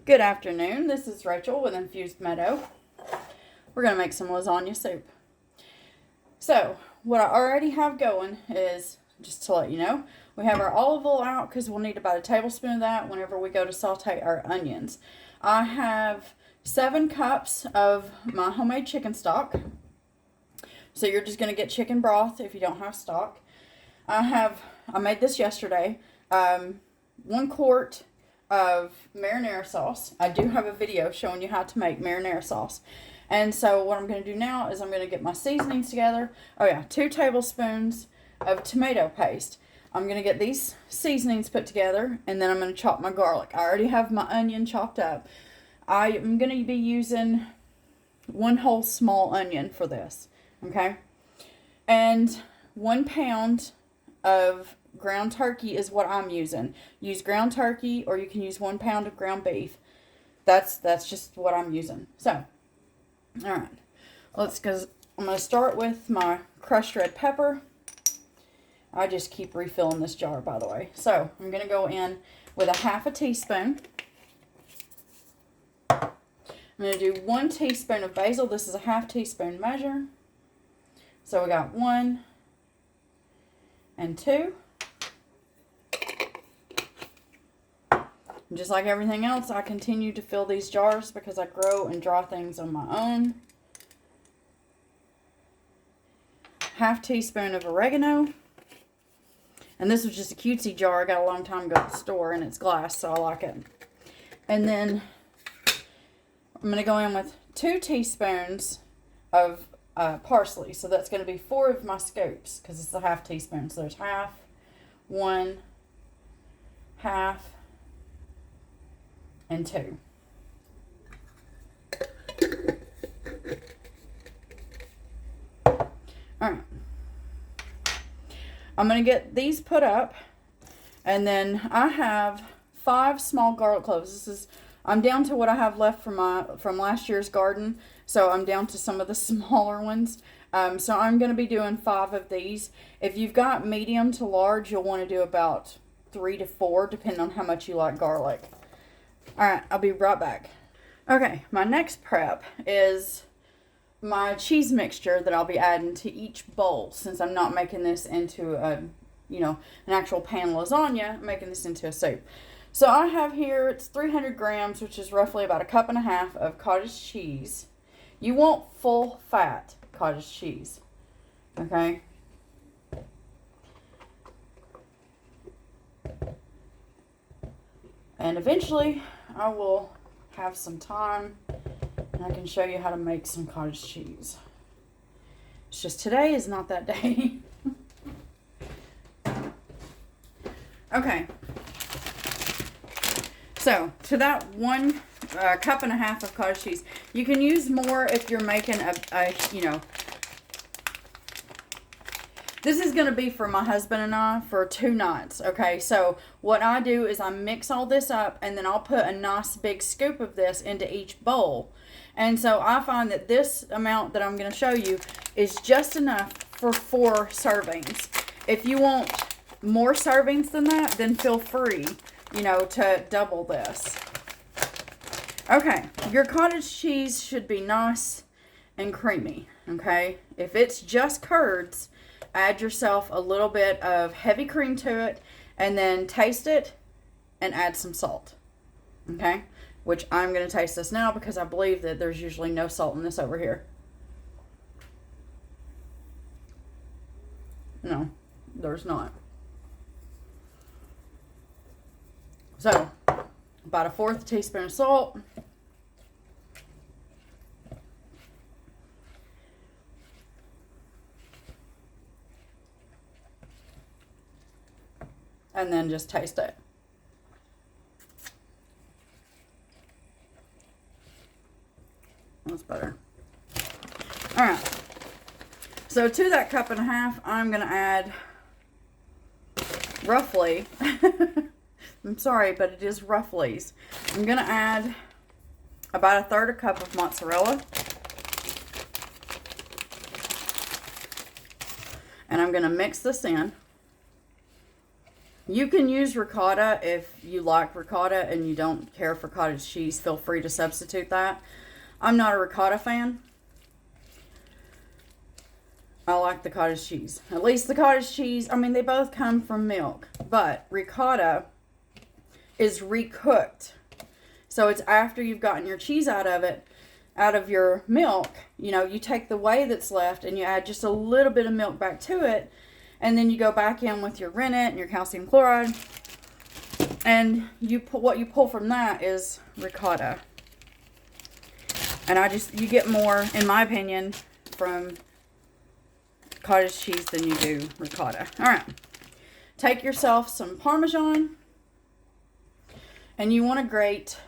Good afternoon, this is Rachel with Infused Meadow. We're going to make some lasagna soup. So, what I already have going is, just to let you know, we have our olive oil out because we'll need about a tablespoon of that whenever we go to saute our onions. I have 7 cups of my homemade chicken stock. So you're just going to get chicken broth if you don't have stock. I made this yesterday. 1 quart of marinara sauce. I do have a video showing you how to make marinara sauce. And so what I'm going to do now is I'm going to get my seasonings together. 2 tablespoons of tomato paste. I'm going to get these seasonings put together, and then I'm going to chop my garlic. I already have my onion chopped up. I am going to be using 1 whole small onion for this. Okay? And 1 pound of ground turkey is what I'm using. Use ground turkey, or you can use 1 pound of ground beef. That's just what I'm using. So, all right, I'm going to start with my crushed red pepper. I just keep refilling this jar, by the way. So I'm going to go in with a 1/2 teaspoon. I'm going to do 1 teaspoon of basil. This is a 1/2 teaspoon measure. So we got 1 and 2. And just like everything else, I continue to fill these jars because I grow and draw things on my own. 1/2 teaspoon of oregano. And this was just a cutesy jar I got a long time ago at the store, and it's glass, so I like it. And then I'm going to go in with 2 teaspoons of parsley. So that's going to be 4 of my scoops because it's a 1/2 teaspoon. So there's 1/2, 1, 1/2, and 2. Alright. I'm going to get these put up, and then I have 5 small garlic cloves. I'm down to what I have left from last year's garden, so I'm down to some of the smaller ones. So I'm going to be doing 5 of these. If you've got medium to large, you'll want to do about 3 to 4, depending on how much you like garlic. Alright, I'll be right back. Okay, my next prep is my cheese mixture that I'll be adding to each bowl, since I'm not making this into an actual pan lasagna. I'm making this into a soup. So I have here, it's 300 grams, which is roughly about 1.5 cups of cottage cheese. You want full fat cottage cheese, okay? And eventually I will have some time and I can show you how to make some cottage cheese. It's just today is not that day. Okay. So, to that 1.5 cups of cottage cheese, you can use more if you're making this is going to be for my husband and I for 2 nights, okay? So what I do is I mix all this up, and then I'll put a nice big scoop of this into each bowl. And so I find that this amount that I'm going to show you is just enough for 4 servings. If you want more servings than that, then feel free, to double this. Okay, your cottage cheese should be nice and creamy, okay? If it's just curds, add yourself a little bit of heavy cream to it, and then taste it and add some salt. Okay? Which I'm going to taste this now because I believe that there's usually no salt in this over here. No, there's not. So, about 1/4 teaspoon of salt. And then just taste it. That's better. Alright. So to that 1.5 cups, I'm going to add roughly, I'm sorry, but it is roughlies. I'm going to add about 1/3 cup of mozzarella. And I'm going to mix this in. You can use ricotta if you like ricotta and you don't care for cottage cheese. Feel free to substitute that. I'm not a ricotta fan. I like the cottage cheese. At least the cottage cheese, I mean, they both come from milk. But ricotta is recooked. So it's after you've gotten your cheese out of it, out of your milk. You know, you take the whey that's left and you add just a little bit of milk back to it. And then you go back in with your rennet and your calcium chloride. And what you pull from that is ricotta. And you get more, in my opinion, from cottage cheese than you do ricotta. All right. Take yourself some Parmesan. And you want to grate.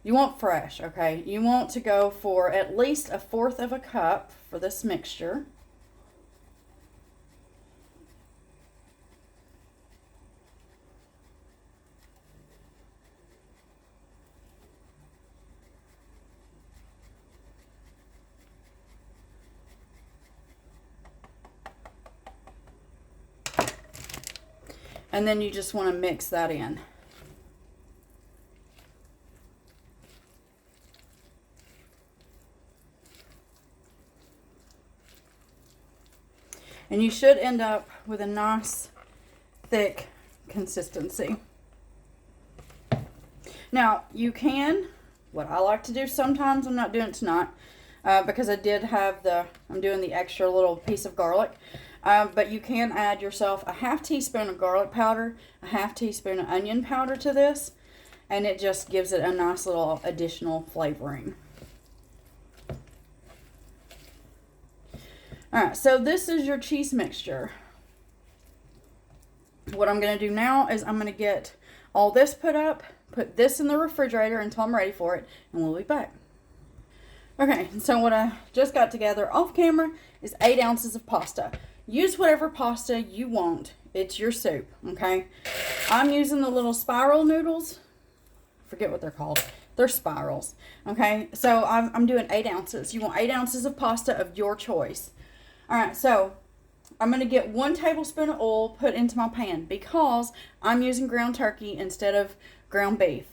You want fresh, okay? You want to go for at least 1/4 of a cup for this mixture. And then you just want to mix that in. And you should end up with a nice, thick consistency. Now, you can, what I like to do sometimes, I'm not doing it tonight, because I did have I'm doing the extra little piece of garlic. But you can add yourself a 1/2 teaspoon of garlic powder, a 1/2 teaspoon of onion powder to this, and it just gives it a nice little additional flavoring. Alright, so this is your cheese mixture. What I'm going to do now is I'm going to get all this put up, put this in the refrigerator until I'm ready for it, and we'll be back. Okay, so what I just got together off camera is 8 ounces of pasta. Use whatever pasta you want. It's your soup, okay? I'm using the little spiral noodles. I forget what they're called. They're spirals, okay? So I'm doing 8 ounces. You want 8 ounces of pasta of your choice. All right, so I'm going to get 1 tablespoon of oil put into my pan because I'm using ground turkey instead of ground beef.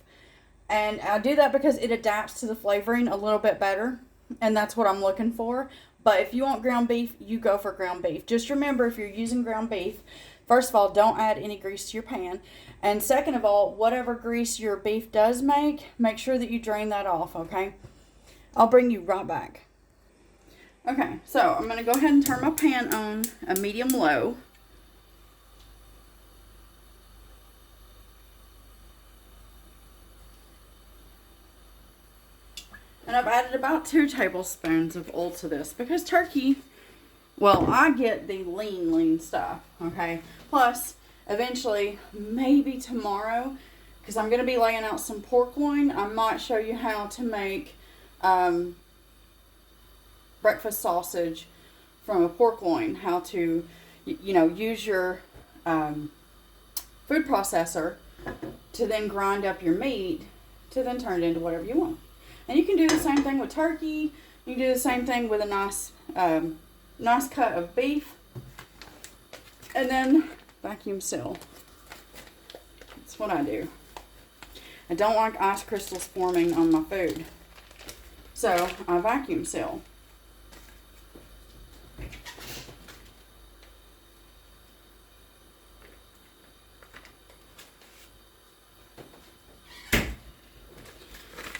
And I do that because it adapts to the flavoring a little bit better, and that's what I'm looking for. But if you want ground beef, you go for ground beef. Just remember, if you're using ground beef, first of all, don't add any grease to your pan. And second of all, whatever grease your beef does make sure that you drain that off, okay? I'll bring you right back. Okay, so I'm going to go ahead and turn my pan on a medium-low. And I've added about 2 tablespoons of oil to this because turkey, well, I get the lean stuff, okay? Plus, eventually, maybe tomorrow, because I'm going to be laying out some pork loin, I might show you how to make breakfast sausage from a pork loin. How to, use your food processor to then grind up your meat to then turn it into whatever you want. And you can do the same thing with turkey. You can do the same thing with a nice cut of beef. And then vacuum seal. That's what I do. I don't like ice crystals forming on my food, so I vacuum seal.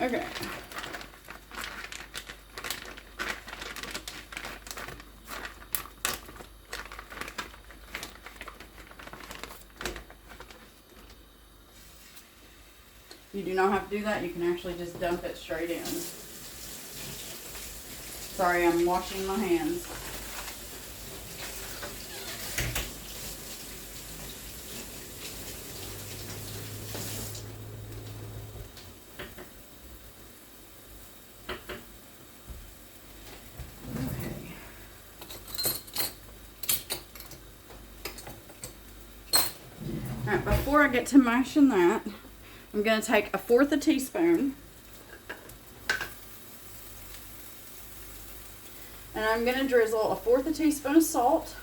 Okay. You do not have to do that. You can actually just dump it straight in. Sorry, I'm washing my hands. Alright, before I get to mashing that, I'm going to take 1/4 teaspoon and I'm going to drizzle 1/4 teaspoon of salt,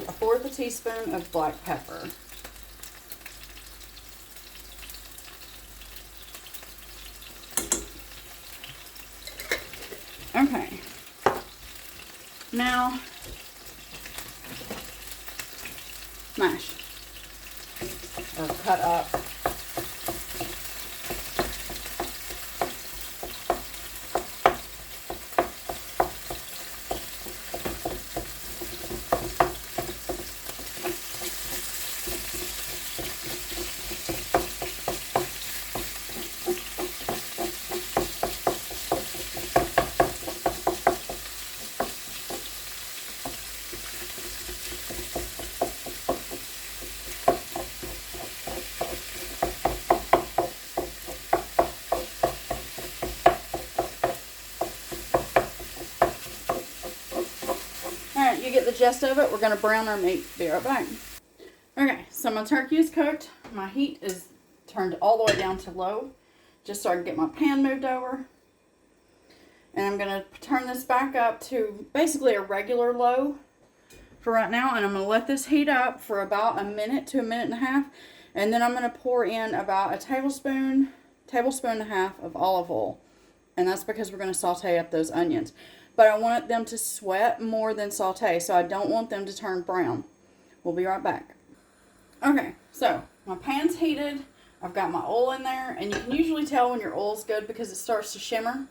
and 1/4 teaspoon of black pepper. Okay. Now, mash or cut up. Alright, you get the gist of it. We're going to brown our meat. Be right back. Okay, so my turkey is cooked. My heat is turned all the way down to low, just so I can get my pan moved over. And I'm going to turn this back up to basically a regular low for right now. And I'm going to let this heat up for about a minute to a minute and a half. And then I'm going to pour in about a tablespoon and a half of olive oil. And that's because we're going to saute up those onions. But I want them to sweat more than saute, so I don't want them to turn brown. We'll be right back. Okay, so my pan's heated. I've got my oil in there, and you can usually tell when your oil's good because it starts to shimmer.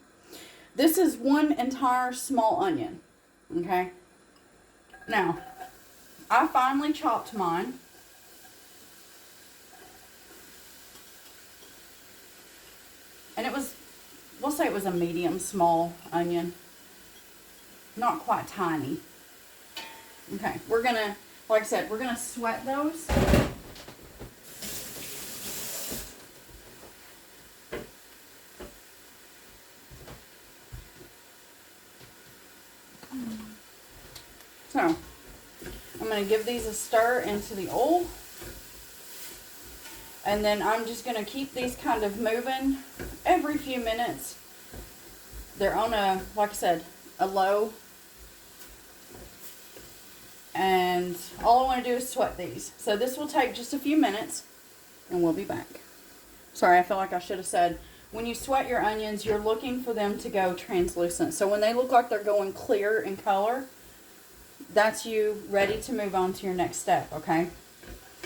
This is one entire small onion, okay? Now, I finely chopped mine. And it was, we'll say it was a medium small onion. Not quite tiny. Okay, we're gonna, like I said, we're gonna sweat those. So, I'm gonna give these a stir into the oil. And then I'm just gonna keep these kind of moving every few minutes. They're on a, like I said, a low. And all I want to do is sweat these. So this will take just a few minutes and we'll be back. Sorry, I feel like I should have said, when you sweat your onions, you're looking for them to go translucent. So when they look like they're going clear in color, that's you ready to move on to your next step, okay?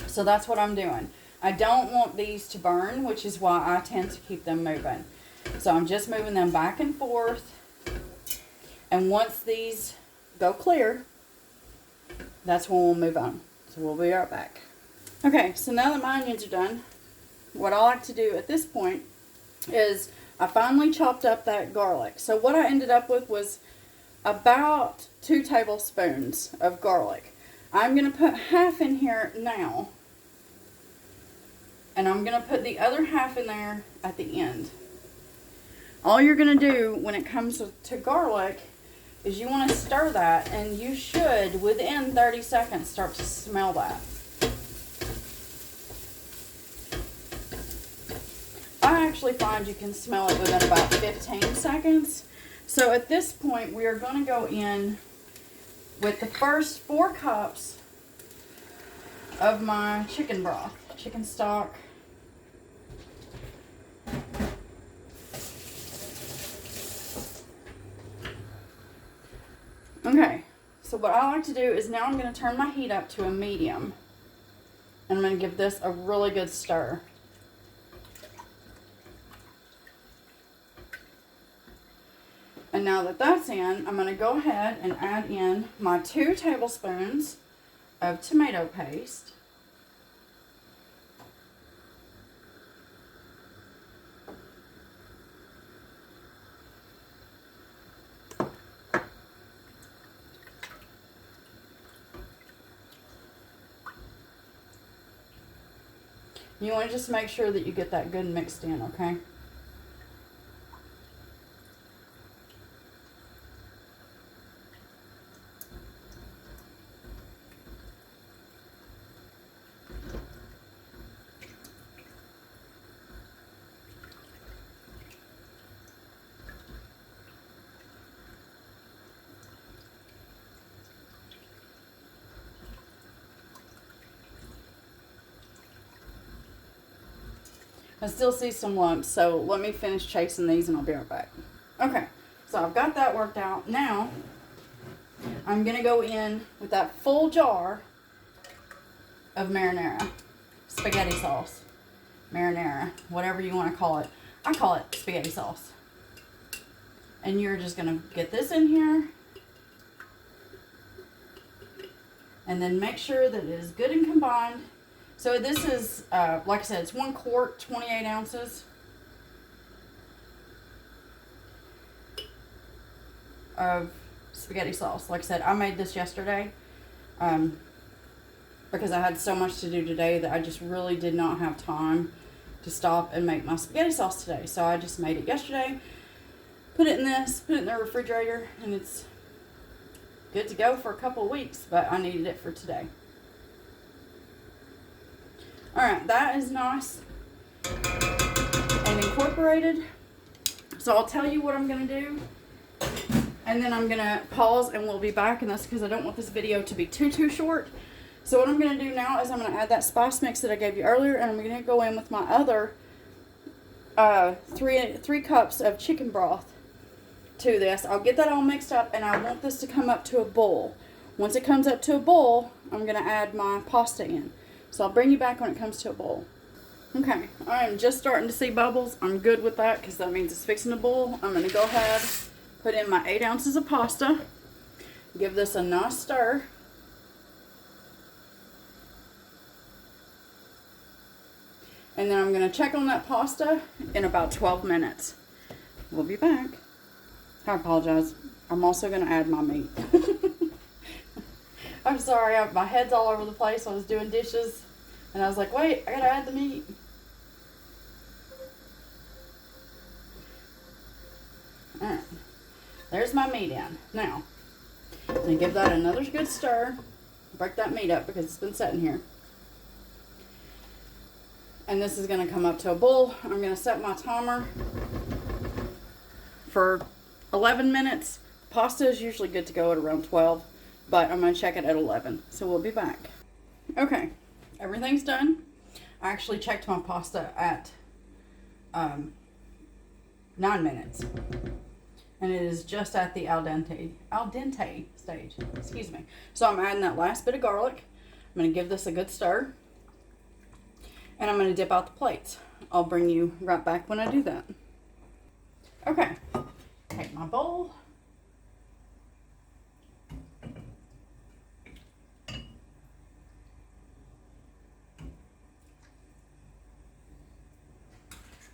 So that's what I'm doing. I don't want these to burn, which is why I tend to keep them moving. So I'm just moving them back and forth. And once these go clear, that's when we'll move on. So we'll be right back. Okay, so now that my onions are done, what I like to do at this point is I finally chopped up that garlic. So what I ended up with was about 2 tablespoons of garlic. I'm going to put half in here now. And I'm going to put the other half in there at the end. All you're going to do when it comes to garlic is you want to stir that, and you should, within 30 seconds, start to smell that. I actually find you can smell it within about 15 seconds. So at this point, we are going to go in with the first 4 cups of my chicken broth, chicken stock. Okay, so what I like to do is now I'm going to turn my heat up to a medium. And I'm going to give this a really good stir. And now that that's in, I'm going to go ahead and add in my 2 tablespoons of tomato paste. You want to just make sure that you get that good mixed in, okay? I still see some lumps, so let me finish chasing these and I'll be right back. Okay, so I've got that worked out. Now, I'm going to go in with that full jar of marinara, spaghetti sauce, marinara, whatever you want to call it. I call it spaghetti sauce. And you're just going to get this in here. And then make sure that it is good and combined. So this is, like I said, it's 1 quart, 28 ounces of spaghetti sauce. Like I said, I made this yesterday because I had so much to do today that I just really did not have time to stop and make my spaghetti sauce today. So I just made it yesterday, put it in this, put it in the refrigerator, and it's good to go for a couple of weeks, but I needed it for today. Alright, that is nice and incorporated. So I'll tell you what I'm going to do, and then I'm going to pause and we'll be back, and that's because I don't want this video to be too short. So what I'm going to do now is I'm going to add that spice mix that I gave you earlier, and I'm going to go in with my other 3 cups of chicken broth to this. I'll get that all mixed up, and I want this to come up to a boil. Once it comes up to a boil, I'm going to add my pasta in. So I'll bring you back when it comes to a boil. Okay, I am just starting to see bubbles. I'm good with that because that means it's fixing to boil. I'm going to go ahead, put in my 8 ounces of pasta, give this a nice stir. And then I'm going to check on that pasta in about 12 minutes. We'll be back. I apologize. I'm also going to add my meat. I'm sorry, my head's all over the place. I was doing dishes, and I was like, wait, I got to add the meat. Alright, there's my meat in. Now, I'm going to give that another good stir. Break that meat up because it's been sitting here. And this is going to come up to a boil. I'm going to set my timer for 11 minutes. Pasta is usually good to go at around 12, but I'm going to check it at 11. So we'll be back. Okay, everything's done. I actually checked my pasta at 9 minutes. And it is just at the al dente stage. Excuse me. So I'm adding that last bit of garlic. I'm going to give this a good stir. And I'm going to dip out the plates. I'll bring you right back when I do that. Okay. Take my bowl.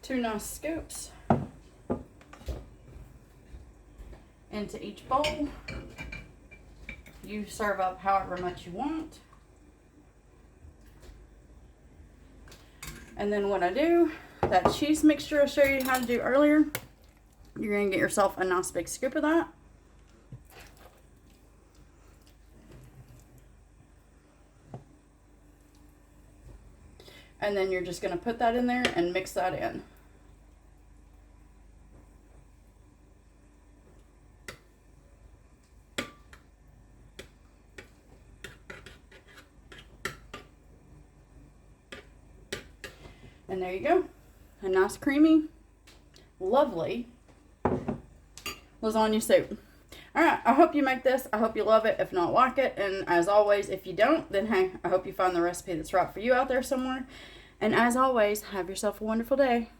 Two nice scoops into each bowl. You serve up however much you want. And then what I do, that cheese mixture I showed you how to do earlier, you're going to get yourself a nice big scoop of that. And then you're just going to put that in there and mix that in. And there you go. A nice creamy, lovely lasagna soup. Alright, I hope you make this. I hope you love it. If not, like it. And as always, if you don't, then hey, I hope you find the recipe that's right for you out there somewhere. And as always, have yourself a wonderful day.